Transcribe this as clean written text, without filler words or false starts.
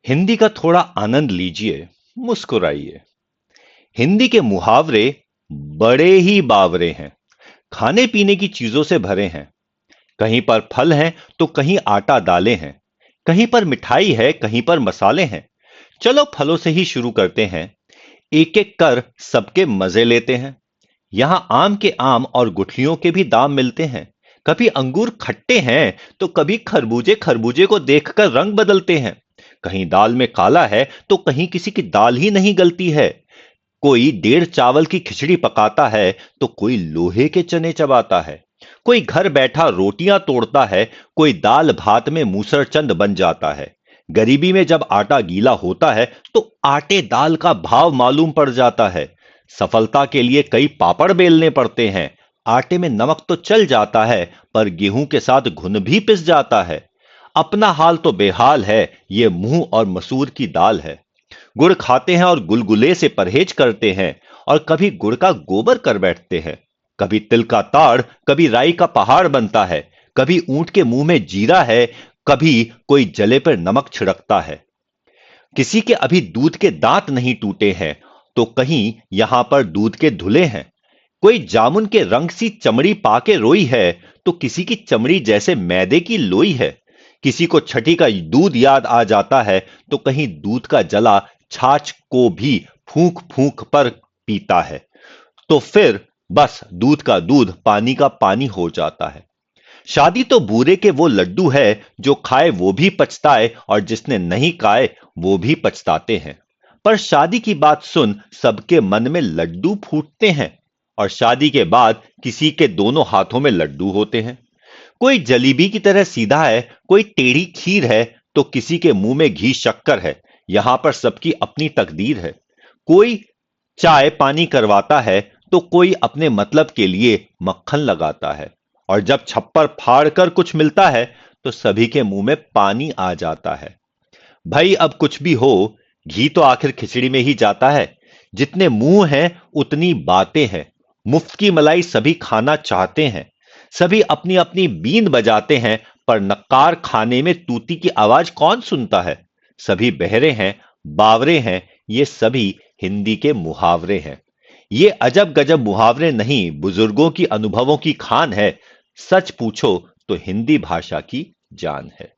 हिंदी का थोड़ा आनंद लीजिए, मुस्कुराइए। हिंदी के मुहावरे बड़े ही बावरे हैं। खाने पीने की चीजों से भरे हैं। कहीं पर फल हैं तो कहीं आटा दालें हैं। कहीं पर मिठाई है, कहीं पर मसाले हैं। चलो फलों से ही शुरू करते हैं। एक एक कर सबके मजे लेते हैं। यहां आम के आम और गुठलियों के भी दाम मिलते हैं। कभी अंगूर खट्टे हैं तो कभी खरबूजे खरबूजे को देखकर रंग बदलते हैं। कहीं दाल में काला है तो कहीं किसी की दाल ही नहीं गलती है। कोई डेढ़ चावल की खिचड़ी पकाता है तो कोई लोहे के चने चबाता है। कोई घर बैठा रोटियां तोड़ता है, कोई दाल भात में मूसरचंद बन जाता है। गरीबी में जब आटा गीला होता है तो आटे दाल का भाव मालूम पड़ जाता है। सफलता के लिए कई पापड़ बेलने पड़ते हैं। आटे में नमक तो चल जाता है, पर गेहूं के साथ घुन भी पिस जाता है। अपना हाल तो बेहाल है, ये मुंह और मसूर की दाल है। गुड़ खाते हैं और गुलगुले से परहेज करते हैं, और कभी गुड़ का गोबर कर बैठते हैं। कभी तिल का ताड़, कभी राई का पहाड़ बनता है। कभी ऊंट के मुंह में जीरा है, कभी कोई जले पर नमक छिड़कता है। किसी के अभी दूध के दांत नहीं टूटे हैं, तो कहीं यहां पर दूध के धुले हैं। कोई जामुन के रंग सी चमड़ी पाके रोई है, तो किसी की चमड़ी जैसे मैदे की लोई है। किसी को छठी का दूध याद आ जाता है, तो कहीं दूध का जला छाछ को भी फूंक फूंक पर पीता है। तो फिर बस दूध का दूध, पानी का पानी हो जाता है। शादी तो बूरे के वो लड्डू है, जो खाए वो भी पछताए और जिसने नहीं खाए वो भी पछताते हैं। पर शादी की बात सुन सबके मन में लड्डू फूटते हैं। और शादी के बाद किसी के दोनों हाथों में लड्डू होते हैं। कोई जलेबी की तरह सीधा है, कोई टेढ़ी खीर है, तो किसी के मुंह में घी शक्कर है। यहां पर सबकी अपनी तकदीर है। कोई चाय पानी करवाता है, तो कोई अपने मतलब के लिए मक्खन लगाता है। और जब छप्पर फाड़ कर कुछ मिलता है, तो सभी के मुंह में पानी आ जाता है। भाई अब कुछ भी हो, घी तो आखिर खिचड़ी में ही जाता है। जितने मुंह हैं उतनी बातें हैं। मुफ्त की मलाई सभी खाना चाहते हैं। सभी अपनी अपनी बींद बजाते हैं, पर नक्कार खाने में तूती की आवाज कौन सुनता है। सभी बहरे हैं, बावरे हैं। ये सभी हिंदी के मुहावरे हैं। ये अजब गजब मुहावरे नहीं, बुजुर्गों की अनुभवों की खान है। सच पूछो तो हिंदी भाषा की जान है।